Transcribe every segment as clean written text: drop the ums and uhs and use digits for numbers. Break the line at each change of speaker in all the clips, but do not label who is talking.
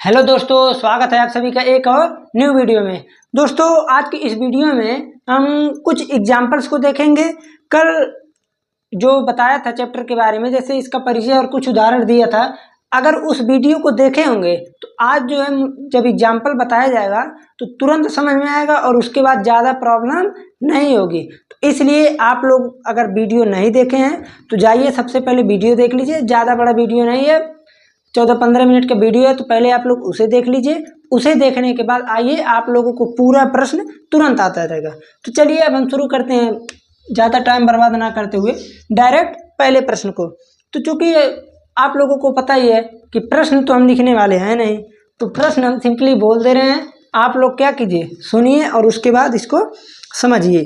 Hello दोस्तों, स्वागत है आप सभी का एक और न्यू वीडियो में। दोस्तों, आज की इस वीडियो में हम कुछ एग्जाम्पल्स को देखेंगे। कल जो बताया था चैप्टर के बारे में, जैसे इसका परिचय और कुछ उदाहरण दिया था, अगर उस वीडियो को देखे होंगे तो आज जो है जब एग्जाम्पल बताया जाएगा तो तुरंत समझ में आएगा और उसके बाद ज़्यादा प्रॉब्लम नहीं होगी। तो इसलिए आप लोग अगर वीडियो नहीं देखे हैं तो जाइए सबसे पहले वीडियो देख लीजिए। ज़्यादा बड़ा वीडियो नहीं है, 14-15 मिनट का वीडियो है, तो पहले आप लोग उसे देख लीजिए। उसे देखने के बाद आइए आप लोगों को पूरा प्रश्न तुरंत आता रहेगा। तो चलिए अब हम शुरू करते हैं, ज़्यादा टाइम बर्बाद ना करते हुए डायरेक्ट पहले प्रश्न को। तो चूंकि आप लोगों को पता ही है कि प्रश्न तो हम लिखने वाले हैं नहीं, तो प्रश्न हम सिंपली बोल दे रहे हैं। आप लोग क्या कीजिए, सुनिए और उसके बाद इसको समझिए।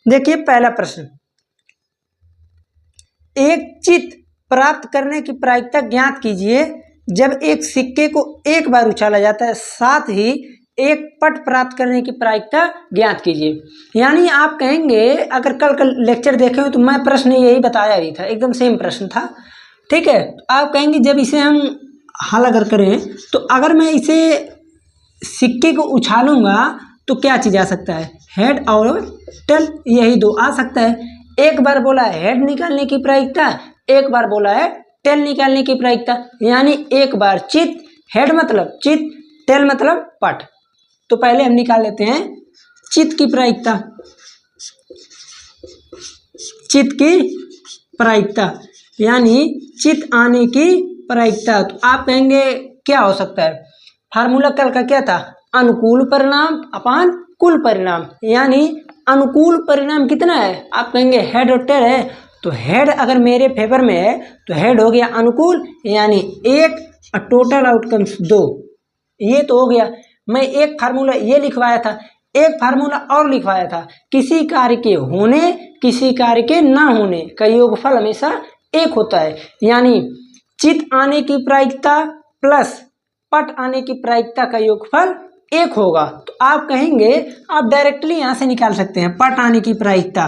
देखिए पहला प्रश्न, एक चित प्राप्त करने की प्रायिकता ज्ञात कीजिए जब एक सिक्के को एक बार उछाला जाता है, साथ ही एक पट प्राप्त करने की प्रायिकता ज्ञात कीजिए। यानी आप कहेंगे, अगर कल का लेक्चर देखे हो तो मैं प्रश्न यही बताया ही था, एकदम सेम प्रश्न था, ठीक है। आप कहेंगे जब इसे हम हल अगर करें तो अगर मैं इसे सिक्के को उछालूंगा तो क्या चीज़ आ सकता है, हेड और टेल, यही दो आ सकता है। एक बार बोला है हेड निकालने की प्रायिकता, एक बार बोला है टेल निकालने की प्रायिकता। यानी एक बार चित, हेड मतलब चित, टेल मतलब पट। तो पहले हम निकाल लेते हैं चित की प्रायिकता। चित की प्रायिकता यानी चित आने की प्रायिकता। तो आप कहेंगे क्या हो सकता है, फार्मूला कल का क्या था, अनुकूल परिणाम अपान कुल परिणाम। यानी अनुकूल परिणाम कितना है, आप कहेंगे हेड और टेल है, तो हेड अगर मेरे फेवर में है तो हेड हो गया अनुकूल, यानी एक और टोटल आउटकम्स 2। ये तो हो गया। मैं एक फार्मूला ये लिखवाया था, एक फार्मूला और लिखवाया था, किसी कार्य के होने किसी कार्य के ना होने का योगफल हमेशा एक होता है। यानी चित आने की प्रायिकता प्लस पट आने की प्रायिकता का योगफल एक होगा। तो आप कहेंगे, आप डायरेक्टली यहाँ से निकाल सकते हैं पट आने की प्रायिकता,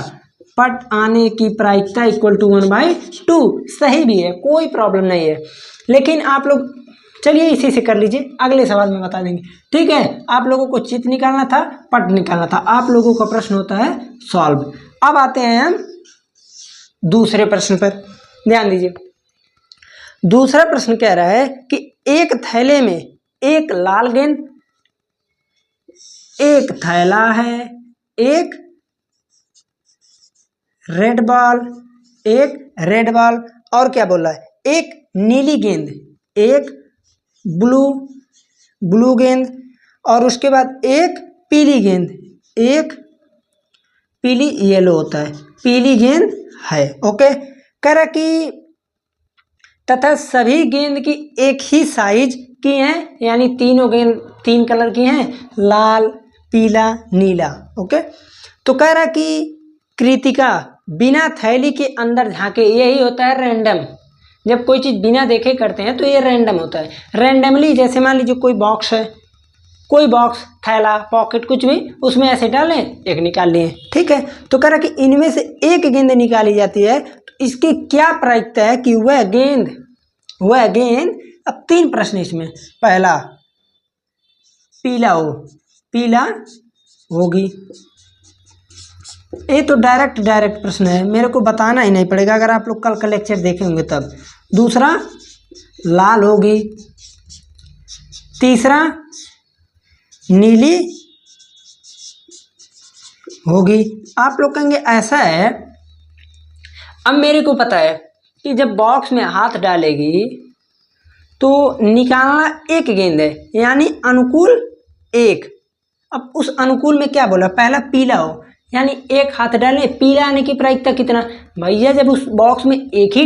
पट आने की प्रायिकता इक्वल टू 1/2। सही भी है, कोई प्रॉब्लम नहीं है। लेकिन आप लोग चलिए इसी से कर लीजिए, अगले सवाल में बता देंगे, ठीक है। आप लोगों को चित निकालना था, पट निकालना था, आप लोगों का प्रश्न होता है सॉल्व। अब आते हैं हम दूसरे प्रश्न पर, ध्यान दीजिए। दूसरा प्रश्न कह रहा है कि एक थैले में एक लाल गेंद, एक थैला है, एक रेड बॉल, एक रेड बॉल, और क्या बोल रहा है, एक नीली गेंद, एक ब्लू गेंद, और उसके बाद एक पीली गेंद, एक पीली येलो होता है, पीली गेंद है, ओके। कह रहा कि तथा सभी गेंद की एक ही साइज की हैं, यानी तीनों गेंद तीन कलर की हैं, लाल पीला नीला, ओके। तो कह रहा कि कृतिका बिना थैली के अंदर झांके, यही होता है रैंडम। जब कोई चीज़ बिना देखे करते हैं तो ये रैंडम होता है। रैंडमली, जैसे मान लीजिए कोई बॉक्स है, कोई बॉक्स, थैला, पॉकेट, कुछ भी, उसमें ऐसे डालें, एक निकाल लिए, ठीक है। तो कह रहा कि इनमें से एक गेंद निकाली जाती है, तो इसकी क्या प्रायिकता है कि वह गेंद अब 3 प्रश्न इसमें, पहला पीला होगी, ये तो डायरेक्ट प्रश्न है, मेरे को बताना ही नहीं पड़ेगा अगर आप लोग कल का लेक्चर देखे होंगे तब। दूसरा लाल होगी, तीसरा नीली होगी। आप लोग कहेंगे ऐसा है, अब मेरे को पता है कि जब बॉक्स में हाथ डालेगी तो निकालना एक गेंद है, यानी अनुकूल एक। अब उस अनुकूल में क्या बोला, पहला पीला हो, यानी एक हाथ डालें, पीला आने की प्रायिकता कितना, भैया जब उस बॉक्स में एक ही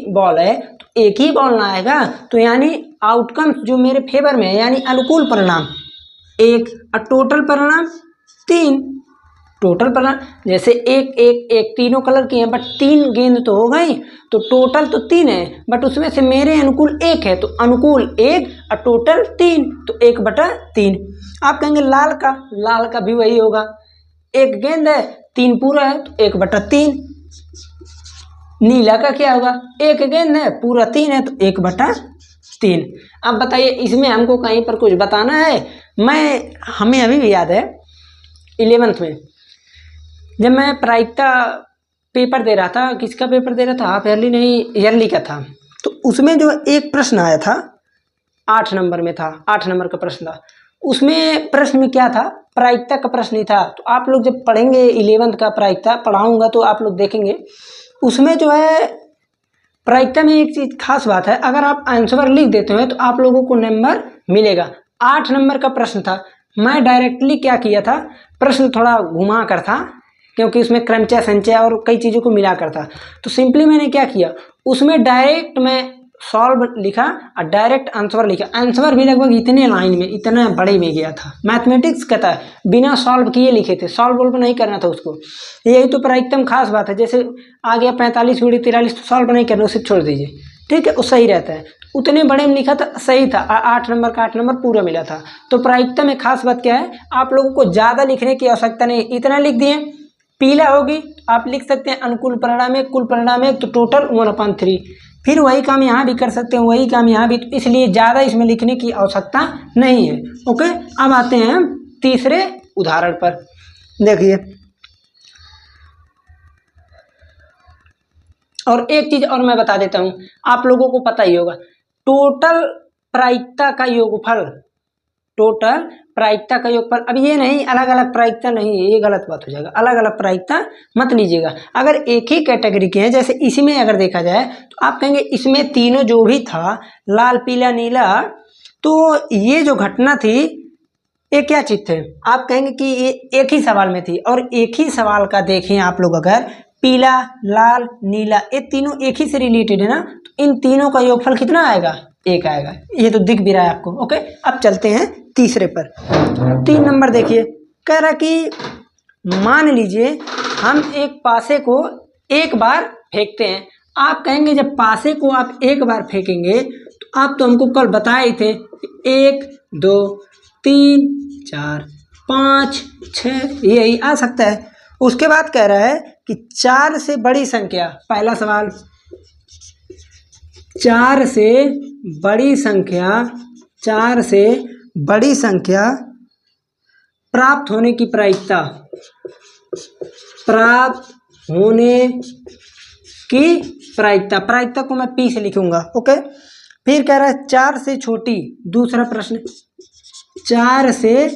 बॉल है तो एक ही बॉल ना आएगा, तो यानी आउटकम जो मेरे फेवर में है, यानी अनुकूल परिणाम 1 और टोटल परिणाम 3। टोटल परिणाम जैसे एक तीनों कलर की हैं, बट 3 गेंद तो हो गई, तो टोटल तो 3 है, बट उसमें से मेरे अनुकूल 1 है, तो अनुकूल 1 और टोटल 3, तो 1/3। आप कहेंगे लाल का भी वही होगा, एक गेंद है, 3 पूरा है, तो 1/3। नीला का क्या होगा, एक गेंद है, पूरा 3 है, तो 1/3। 3। अब बताइए इसमें हमको कहीं पर कुछ बताना है? हमें अभी भी याद है 11th में जब मैं प्रायिकता पेपर दे रहा था, किसका पेपर दे रहा था, हाफ ईयरली नहीं ईयरली का था, तो उसमें जो एक प्रश्न आया था 8 नंबर में था, 8 नंबर का प्रश्न था। उसमें प्रश्न में क्या था, प्रायिकता का प्रश्न ही था। तो आप लोग जब पढ़ेंगे 11th का प्रायिकता पढ़ाऊंगा तो आप लोग देखेंगे उसमें जो है प्रायिकता में एक चीज खास बात है, अगर आप आंसर लिख देते हैं तो आप लोगों को नंबर मिलेगा। 8 नंबर का प्रश्न था। मैं डायरेक्टली क्या किया था, प्रश्न थोड़ा घुमा कर था क्योंकि उसमें क्रमचय संचय और कई चीज़ों को मिला कर था। तो सिंपली मैंने क्या किया, उसमें डायरेक्ट मैं सॉल्व लिखा और डायरेक्ट आंसर लिखा। आंसर भी लगभग इतने लाइन में, इतना बड़े में गया था। मैथमेटिक्स का था, बिना सॉल्व किए लिखे थे, सॉल्व नहीं करना था उसको। यही तो प्रायिकता में खास बात है। जैसे आ गया 45 गुणित 43 तो सॉल्व नहीं करना, उसे छोड़ दीजिए, ठीक है, वो सही रहता है। उतने बड़े में लिखा था, सही था। 8 नंबर का 8 नंबर पूरा मिला था। तो प्रायिकता में खास बात क्या है, आप लोगों को ज़्यादा लिखने की आवश्यकता नहीं, इतना लिख दिए। पीला होगी आप लिख सकते हैं अनुकूल परिणाम एक, कुल परिणाम एक, तो टोटल 1/3। फिर वही काम यहाँ भी कर सकते हैं, वही काम यहाँ भी, तो इसलिए ज़्यादा इसमें लिखने की आवश्यकता नहीं है। ओके, अब आते हैं तीसरे उदाहरण पर। देखिए, और एक चीज और मैं बता देता हूं, आप लोगों को पता ही होगा, टोटल प्रायिकता का योगफल, टोटल प्रायिकता का योगफल। अब ये नहीं अलग अलग प्रायिकता नहीं है, ये गलत बात हो जाएगा। अलग अलग प्रायिकता मत लीजिएगा। अगर एक ही कैटेगरी के हैं, जैसे इसमें अगर देखा जाए तो आप कहेंगे इसमें तीनों जो भी था, लाल पीला नीला, तो ये जो घटना थी ये क्या चीज थे, आप कहेंगे कि ये एक ही सवाल में थी। और एक ही सवाल का देखें आप लोग, अगर पीला लाल नीला ये तीनों एक ही से रिलेटेड है ना, तो इन तीनों का योगफल कितना आएगा, 1 आएगा। ये तो दिख भी रहा है आपको। ओके, अब चलते हैं तीसरे पर। 3 नंबर देखिए, कह रहा कि मान लीजिए हम एक पासे को एक बार फेंकते हैं। आप कहेंगे जब पासे को आप एक बार फेंकेंगे तो आप तो हमको कल बताए थे 1 2 3 4 5 6 यही आ सकता है। उसके बाद कह रहा है कि 4 से बड़ी संख्या, पहला सवाल 4 से बड़ी संख्या, 4 से बड़ी संख्या प्राप्त होने की प्रायिकता, प्राप्त होने की प्रायिकता, प्रायिकता को मैं पी से लिखूंगा। ओके, फिर कह रहा है 4 से छोटी, दूसरा प्रश्न 4 से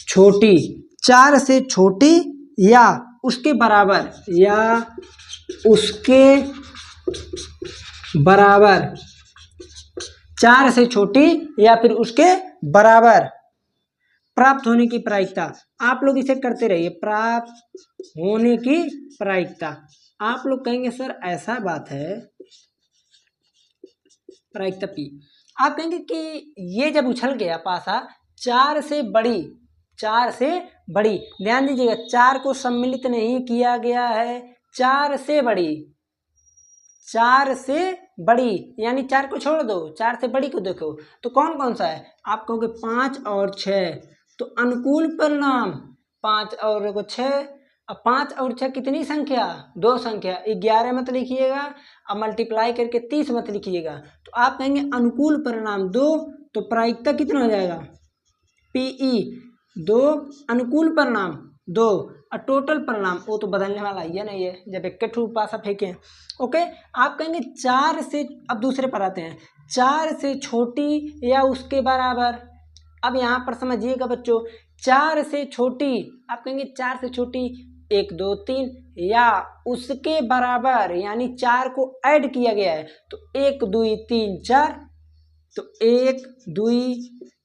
छोटी, 4 से छोटी या उसके बराबर, या उसके बराबर, 4 से छोटी या फिर उसके बराबर प्राप्त होने की प्रायिकता। आप लोग इसे करते रहिए, प्राप्त होने की प्रायिकता। आप लोग कहेंगे सर ऐसा बात है, प्रायिकता पी। आप कहेंगे कि ये जब उछल गया पासा 4 से बड़ी, 4 से बड़ी, ध्यान दीजिएगा 4 को सम्मिलित नहीं किया गया है, 4 से बड़ी, 4 से बड़ी यानी 4 को छोड़ दो, 4 से बड़ी को देखो तो कौन कौन सा है। आप कहोगे 5 और 6, तो अनुकूल परिणाम 5 और 6। अब 5 और 6 कितनी संख्या, 2 संख्या, 11 मत लिखिएगा, अब मल्टीप्लाई करके 30 मत लिखिएगा। तो आप कहेंगे अनुकूल परिणाम 2, तो प्रायिकता कितना हो जाएगा, पीई 2, अनुकूल परिणाम 2 और टोटल परिणाम वो तो बदलने वाला ही है नहीं है जब एक पासा फेंके। ओके, आप कहेंगे 4 से, अब दूसरे पर आते हैं, 4 से छोटी या उसके बराबर। अब यहाँ पर समझिएगा बच्चों, 4 से छोटी, आप कहेंगे 4 से छोटी 1 2 3 या उसके बराबर, यानी 4 को ऐड किया गया है तो 1 2 3 4, तो 1 2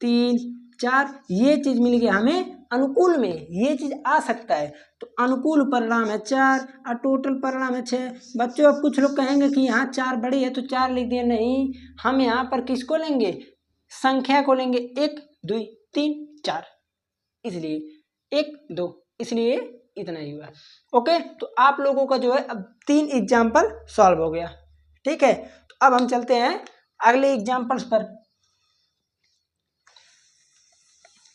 3 4 ये चीज मिल गया हमें अनुकूल में, ये चीज आ सकता है। तो अनुकूल परिणाम है 4 और टोटल परिणाम है 6। बच्चों अब कुछ लोग कहेंगे कि यहाँ 4 बड़ी है तो 4 लिख दिए, नहीं, हम यहाँ पर किसको लेंगे, संख्या को लेंगे, 1 2 3 4, इसलिए 1 2, इसलिए इतना ही हुआ। ओके, तो आप लोगों का जो है अब 3 एग्जाम्पल सॉल्व हो गया। ठीक है, तो अब हम चलते हैं अगले एग्जाम्पल्स पर।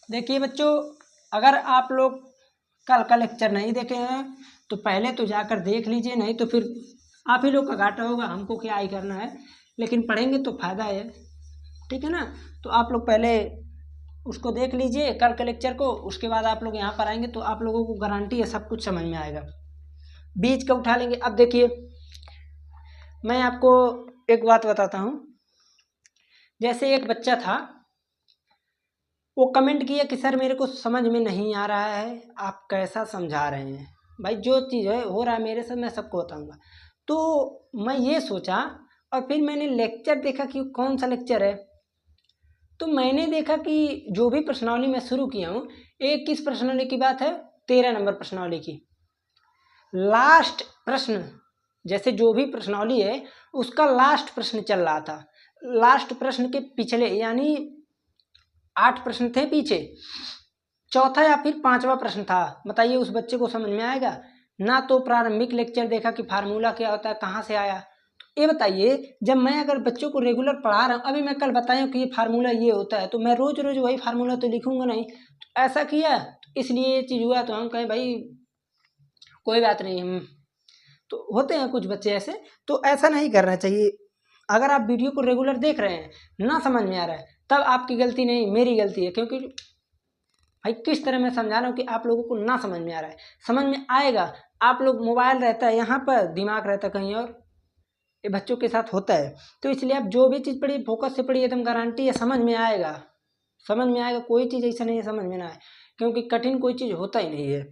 देखिए बच्चों, अगर आप लोग कल का लेक्चर नहीं देखे हैं तो पहले तो जाकर देख लीजिए, नहीं तो फिर आप ही लोग का घाटा होगा, हमको क्या ही करना है। लेकिन पढ़ेंगे तो फायदा है, ठीक है ना। तो आप लोग पहले उसको देख लीजिए कल के लेक्चर को, उसके बाद आप लोग यहाँ पर आएंगे तो आप लोगों को गारंटी है सब कुछ समझ में आएगा। बीच का उठा लेंगे। अब देखिए मैं आपको एक बात बताता हूँ। जैसे एक बच्चा था, वो कमेंट किया कि सर मेरे को समझ में नहीं आ रहा है, आप कैसा समझा रहे हैं। भाई जो चीज़ है हो रहा है मेरे साथ, मैं सबको बताऊंगा। तो मैं ये सोचा और फिर मैंने लेक्चर देखा कि कौन सा लेक्चर है। तो मैंने देखा कि जो भी प्रश्नावली मैं शुरू किया हूँ, एक किस प्रश्नावली की बात है, 13 नंबर प्रश्नावली की। लास्ट प्रश्न, जैसे जो भी प्रश्नावली है उसका लास्ट प्रश्न चल रहा था। लास्ट प्रश्न के पिछले यानी 8 प्रश्न थे पीछे, चौथा या फिर 5वां प्रश्न था। बताइए उस बच्चे को समझ में आएगा ना। तो प्रारंभिक लेक्चर देखा कि फार्मूला क्या होता है, कहाँ से आया। तो ये बताइए जब मैं अगर बच्चों को रेगुलर पढ़ा रहा हूँ, अभी मैं कल बताया कि ये फार्मूला ये होता है, तो मैं रोज रोज वही फार्मूला तो लिखूंगा नहीं। तो ऐसा किया तो इसलिए ये चीज़ हुआ। तो हम कहें भाई कोई बात नहीं, हम तो होते हैं कुछ बच्चे ऐसे, तो ऐसा नहीं करना चाहिए। अगर आप वीडियो को रेगुलर देख रहे हैं, ना समझ में आ रहा है, तब आपकी गलती नहीं मेरी गलती है। क्योंकि भाई किस तरह मैं समझा रहा हूँ कि आप लोगों को ना समझ में आ रहा है, समझ में आएगा। आप लोग मोबाइल रहता है यहाँ पर, दिमाग रहता है कहीं और, ये बच्चों के साथ होता है। तो इसलिए आप जो भी चीज़ पढ़िए फोकस से पढ़िए, एकदम गारंटी है समझ में आएगा, समझ में आएगा। कोई चीज़ ऐसा नहीं है समझ में ना आए, क्योंकि कठिन कोई चीज़ होता ही नहीं है,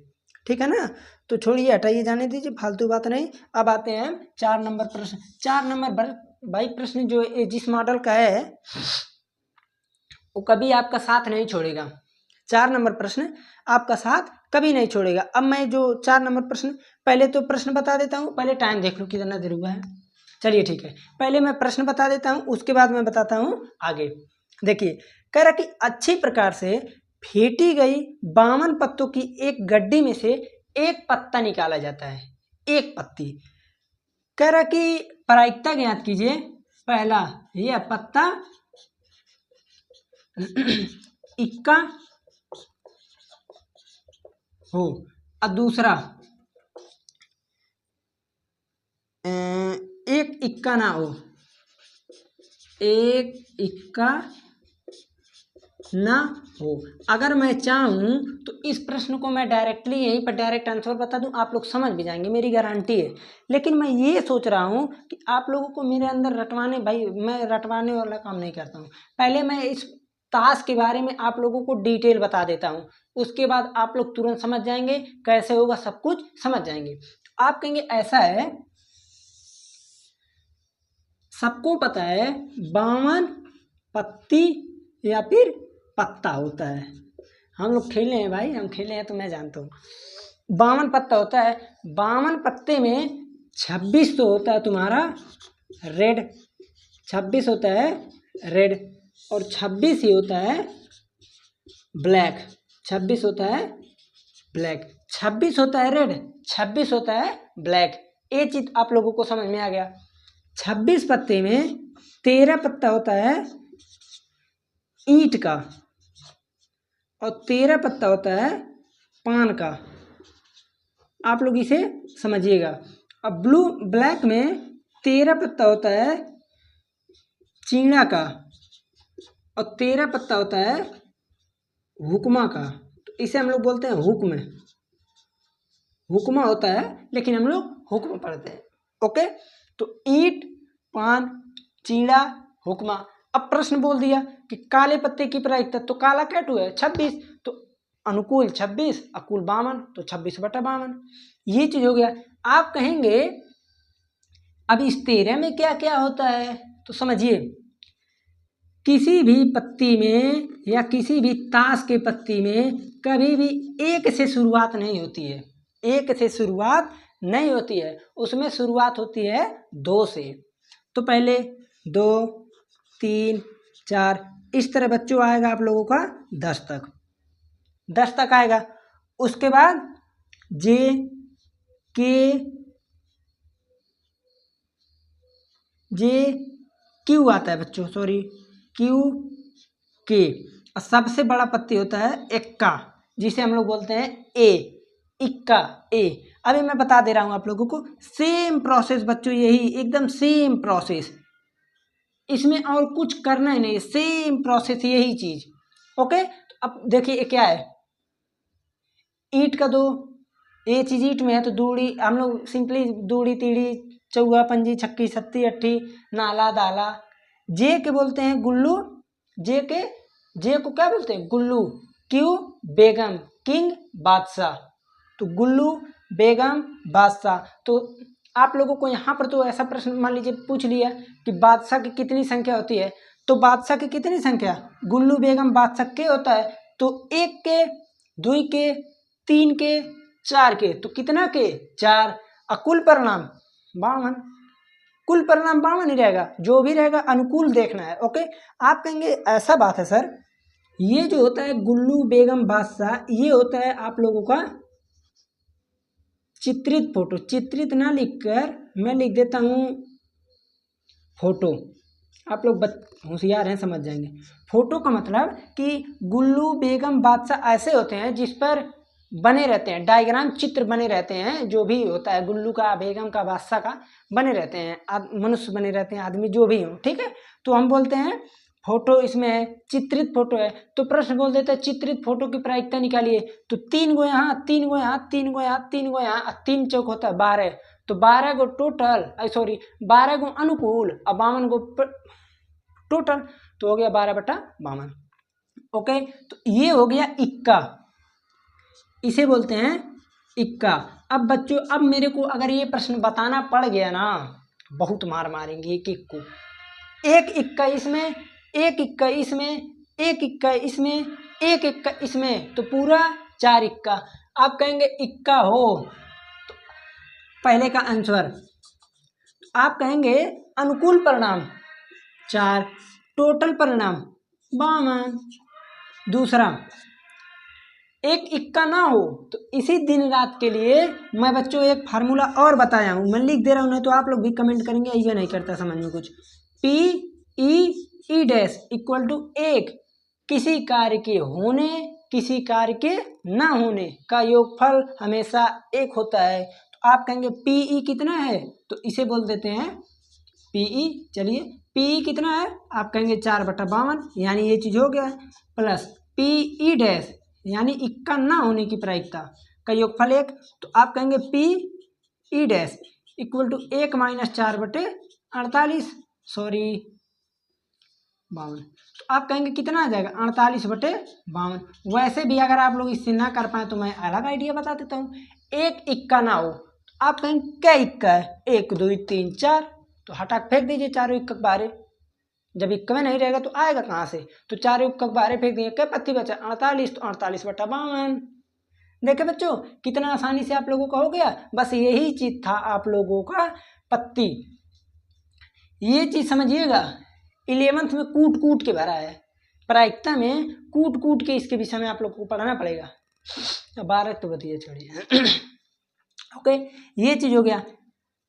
ठीक है ना। तो छोड़िए, हटाइए, जाने दीजिए, फालतू बात नहीं। अब आते हैं 4 नंबर प्रश्न। 4 नंबर भाई प्रश्न जो जिस मॉडल का है वो कभी आपका साथ नहीं छोड़ेगा। 4 नंबर प्रश्न आपका साथ कभी नहीं छोड़ेगा। अब मैं जो 4 नंबर प्रश्न, पहले तो प्रश्न बता देता हूँ, पहले टाइम देख लूँ कितना देर हुआ है। चलिए ठीक है, पहले मैं प्रश्न बता देता हूँ, उसके बाद मैं बताता हूँ आगे। देखिए कह रहा कि अच्छी प्रकार से फेंटी गई 52 पत्तों की एक गड्डी में से एक पत्ता निकाला जाता है, एक पत्ती। कह रहा कि प्रायिकता ज्ञात कीजिए। पहला यह पत्ता इक्का हो और दूसरा एक इक्का ना हो, एक इक्का ना हो। अगर मैं चाहूँ तो इस प्रश्न को मैं डायरेक्टली यहीं पर डायरेक्ट आंसर बता दूं, आप लोग समझ भी जाएंगे, मेरी गारंटी है। लेकिन मैं ये सोच रहा हूँ कि आप लोगों को मेरे अंदर रटवाने, भाई मैं रटवाने वाला काम नहीं करता हूँ। पहले मैं इस ताश के बारे में आप लोगों को डिटेल बता देता हूँ, उसके बाद आप लोग तुरंत समझ जाएंगे कैसे होगा, सब कुछ समझ जाएंगे। आप कहेंगे ऐसा है, सबको पता है 52 पत्ती या फिर पत्ता होता है। हम लोग खेले हैं भाई, हम खेले हैं तो मैं जानता हूँ। 52 पत्ता होता है। 52 पत्ते में 26 तो होता है तुम्हारा रेड, 26 होता है रेड, और 26 ही होता है ब्लैक। 26 होता है ब्लैक, 26 होता है रेड, 26 होता है ब्लैक। ये चीज आप लोगों को समझ में आ गया। 26 पत्ते में 13 पत्ता होता है ईंट का और 13 पत्ता होता है पान का। आप लोग इसे समझिएगा। अब ब्लैक में 13 पत्ता होता है चीड़ा का और 13 पत्ता होता है हुक्मा का। तो इसे हम लोग बोलते हैं हुक्म, हुक्मा होता है लेकिन हम लोग हुक्म पढ़ते हैं। ओके, तो ईंट, पान, चीड़ा, हुक्मा। अब प्रश्न बोल दिया कि काले पत्ते की प्रायिकता, तो काला कैटू है 26, तो अनुकूल 26 अकुल 52, तो 26/52 ये चीज हो गया। आप कहेंगे अब इस 13 में क्या क्या होता है, तो समझिए किसी भी पत्ती में या किसी भी ताश के पत्ती में कभी भी एक से शुरुआत नहीं होती है, एक से शुरुआत नहीं होती है, उसमें शुरुआत होती है 2 से। तो पहले 2, 3, 4 इस तरह बच्चों आएगा आप लोगों का 10 तक, 10 तक आएगा। उसके बाद जे क्यू आता है बच्चों, सॉरी क्यू के, और सबसे बड़ा पत्ती होता है इक्का, जिसे हम लोग बोलते हैं ए, इक्का ए। अभी मैं बता दे रहा हूँ आप लोगों को, सेम प्रोसेस बच्चों, यही एकदम सेम प्रोसेस। इसमें और कुछ करना ही नहीं, सेम प्रोसेस यही चीज। ओके, तो अब देखिए क्या है, ईंट का दो, ये चीज ईंट में है तो दूड़ी, हम लोग सिंपली दूड़ी तीड़ी चौगा पंजी छक्की सत्ती अट्ठी नाला दाला। जे के बोलते हैं गुल्लू, जे को क्या बोलते हैं गुल्लू, क्यों बेगम किंग बादशाह, तो गुल्लू बेगम बादशाह। तो आप लोगों को यहाँ पर तो ऐसा प्रश्न मान लीजिए पूछ लिया कि बादशाह की कितनी संख्या होती है, तो बादशाह की कितनी संख्या, गुल्लू बेगम बादशाह के होता है, तो 1 के 2 के 3 के 4 के, तो कितना के 4, कुल परिणाम 52, कुल परिणाम 52 ही रहेगा, जो भी रहेगा अनुकूल देखना है। ओके, आप कहेंगे ऐसा बात है सर, ये जो होता है गुल्लू बेगम बादशाह, ये होता है आप लोगों का चित्रित फोटो, चित्रित ना लिखकर मैं लिख देता हूँ फोटो, आप लोग होशियार हैं समझ जाएंगे। फोटो का मतलब कि गुल्लू बेगम बादशाह ऐसे होते हैं जिस पर बने रहते हैं डायग्राम, चित्र बने रहते हैं, जो भी होता है गुल्लू का बेगम का बादशाह का बने रहते हैं, मनुष्य बने रहते हैं, आदमी जो भी हो, ठीक है। तो हम बोलते हैं फोटो इसमें है, चित्रित फोटो है, तो प्रश्न बोल देते हैं चित्रित फोटो की प्रायिकता निकालिए, तो 3 गो यहाँ 3 गो यहाँ 3 गो यहाँ 3 गो यहाँ, 3 चौक होता है 12, तो 12 गो टोटल, सॉरी 12 गो अनुकूल और 52 गो टोटल, तो हो गया 12/52। ओके, तो ये हो गया इक्का, इसे बोलते हैं इक्का। अब बच्चों, अब मेरे को अगर ये प्रश्न बताना पड़ गया ना, बहुत मार मारेंगे एक एक को, एक इक्का इसमें, एक इक्का इसमें, एक इक्का इसमें, एक इक्का इसमें, तो पूरा 4 इक्का। आप कहेंगे इक्का हो तो पहले का आंसर, आप कहेंगे अनुकूल परिणाम 4, टोटल परिणाम 52। दूसरा, एक इक्का ना हो, तो इसी दिन रात के लिए मैं बच्चों एक फार्मूला और बताया हूँ, मैं लिख दे रहा हूँ, नहीं तो आप लोग भी कमेंट करेंगे ये नहीं करता समझ में कुछ। PE इक्वल टू 1, किसी कार्य के होने किसी कार्य के ना होने का योगफल हमेशा 1 होता है। तो आप कहेंगे PE कितना है, तो इसे बोल देते हैं PE। चलिए PE कितना है, आप कहेंगे 4/52, यानी ये चीज हो गया, प्लस PE यानी इक्का ना होने की प्रायिकता का योगफल 1, तो आप कहेंगे PE इक्वल टू 1 - 4/48, सॉरी 52, तो आप कहेंगे कितना आ जाएगा 48/52। वैसे भी अगर आप लोग इससे ना कर पाए तो मैं अलग आइडिया बता देता हूँ, एक इक्का ना हो, तो आप कहेंगे क्या इक्का है, 1 2 3 4, तो हटा फेंक दीजिए चारों इक्का बारे, जब इक्का में नहीं रहेगा तो आएगा कहाँ से, तो चारों इक्का बारे फेंक दिए, क्या पत्ती बचा 48, तो 48/52। देखे बच्चों कितना आसानी से आप लोगों का हो गया, बस यही चीज था आप लोगों का पत्ती। ये चीज समझिएगा, 11th में कूट कूट के भरा है, प्रायिकता में कूट कूट के इसके विषय में आप लोग को पढ़ना पड़ेगा। 12 तो बताइए छोड़िए। ओके, ये चीज हो गया,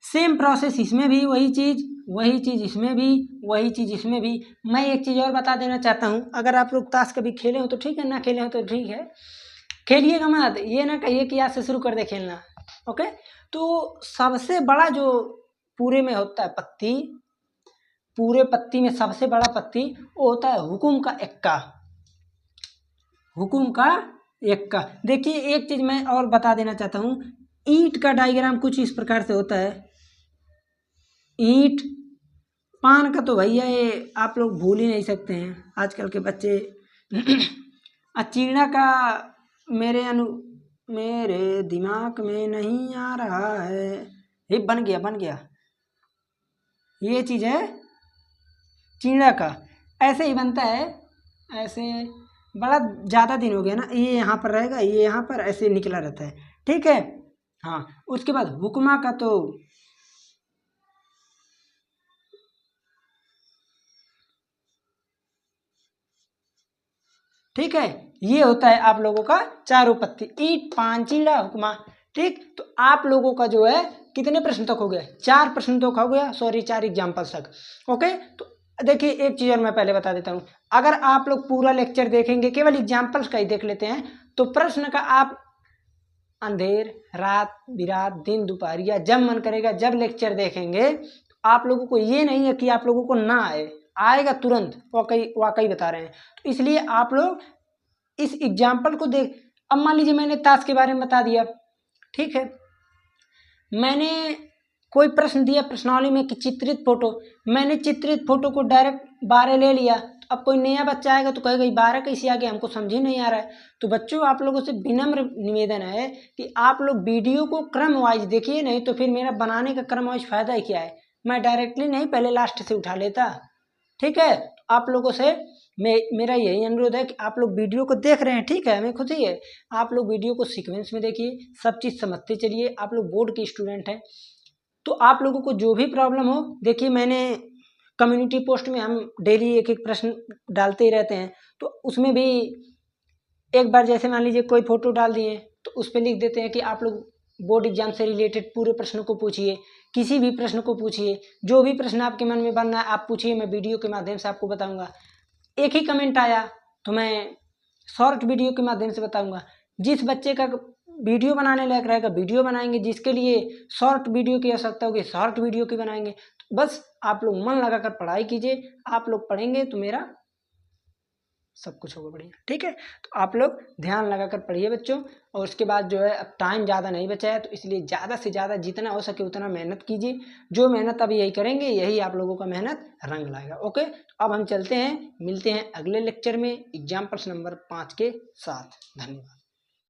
सेम प्रोसेस इसमें भी वही चीज इसमें भी वही चीज इसमें भी। मैं एक चीज और बता देना चाहता हूँ, अगर आप लोग ताश कभी खेले हो तो ठीक है, ना खेले हो तो ठीक है, खेलिएगा मत, ये ना कहिए कि आज से शुरू कर दे खेलना। ओके, तो सबसे बड़ा जो पूरे में होता है पत्ती, पूरे पत्ती में सबसे बड़ा पत्ती वो होता है हुकुम का एक्का, हुकुम का एक्का। देखिए एक चीज मैं और बता देना चाहता हूँ, ईंट का डायग्राम कुछ इस प्रकार से होता है, ईंट, पान का तो भैया ये आप लोग भूल ही नहीं सकते हैं आजकल के बच्चे। चीड़ा का मेरे दिमाग में नहीं आ रहा है, ये बन गया, ये चीज है चीड़ा का, ऐसे ही बनता है, ऐसे बड़ा ज़्यादा दिन हो गया ना, ये यहाँ पर रहेगा, ये यहाँ पर ऐसे निकला रहता है, ठीक है। हाँ, उसके बाद हुक्मा का तो ठीक है, ये होता है आप लोगों का चारों पत्ती, ईंट पान चीड़ा हुक्मा, ठीक। तो आप लोगों का जो है कितने प्रश्न तक हो गया, 4 प्रश्न तक हो गया, सॉरी 4 एग्जाम्पल्स तक। ओके, तो देखिए एक चीज और मैं पहले बता देता हूँ, अगर आप लोग पूरा लेक्चर देखेंगे, केवल एग्जाम्पल्स का ही देख लेते हैं, तो प्रश्न का आप अंधेर रात बिरात दिन दोपहरिया जब मन करेगा जब लेक्चर देखेंगे, तो आप लोगों को ये नहीं है कि आप लोगों को ना आए, आएगा तुरंत, वाकई वाकई बता रहे हैं। तो इसलिए आप लोग इस एग्जाम्पल को देख, अब मान लीजिए मैंने ताश के बारे में बता दिया, ठीक है, मैंने कोई प्रश्न दिया प्रश्नावली में कि चित्रित फोटो, मैंने चित्रित फोटो को डायरेक्ट 12 ले लिया, तो अब कोई नया बच्चा आएगा तो कहेगा 12 कैसे आ गया, हमको समझ ही नहीं आ रहा है। तो बच्चों आप लोगों से विनम्र निवेदन है कि आप लोग वीडियो को क्रम वाइज देखिए, नहीं तो फिर मेरा बनाने का क्रम वाइज फायदा ही क्या है, मैं डायरेक्टली नहीं पहले लास्ट से उठा लेता। ठीक है, आप लोगों से मेरा यही अनुरोध है कि आप लोग वीडियो को देख रहे हैं, ठीक है, हमें खुद ही है, आप लोग वीडियो को सीक्वेंस में देखिए, सब चीज़ समझते चलिए। आप लोग बोर्ड के स्टूडेंट हैं, तो आप लोगों को जो भी प्रॉब्लम हो, देखिए मैंने कम्युनिटी पोस्ट में हम डेली एक एक प्रश्न डालते ही रहते हैं, तो उसमें भी एक बार जैसे मान लीजिए कोई फोटो डाल दिए तो उस पर लिख देते हैं कि आप लोग बोर्ड एग्जाम से रिलेटेड पूरे प्रश्न को पूछिए, किसी भी प्रश्न को पूछिए, जो भी प्रश्न आपके मन में बनना है आप पूछिए, मैं वीडियो के माध्यम से आपको बताऊंगा। एक ही कमेंट आया तो मैं शॉर्ट वीडियो के माध्यम से बताऊंगा। जिस बच्चे का वीडियो बनाने लायक रहेगा वीडियो बनाएंगे, जिसके लिए शॉर्ट वीडियो की आवश्यकता होगी शॉर्ट वीडियो की बनाएंगे। तो बस आप लोग मन लगाकर पढ़ाई कीजिए, आप लोग पढ़ेंगे तो मेरा सब कुछ होगा बढ़िया। ठीक है, तो आप लोग ध्यान लगाकर पढ़िए बच्चों, और उसके बाद जो है अब टाइम ज़्यादा नहीं बचा है, तो इसलिए ज़्यादा से ज़्यादा जितना हो सके उतना मेहनत कीजिए। जो मेहनत अब यही करेंगे यही आप लोगों का मेहनत रंग लाएगा। ओके, तो अब हम चलते हैं, मिलते हैं अगले लेक्चर में एग्जाम्पल्स नंबर 5 के साथ। धन्यवाद।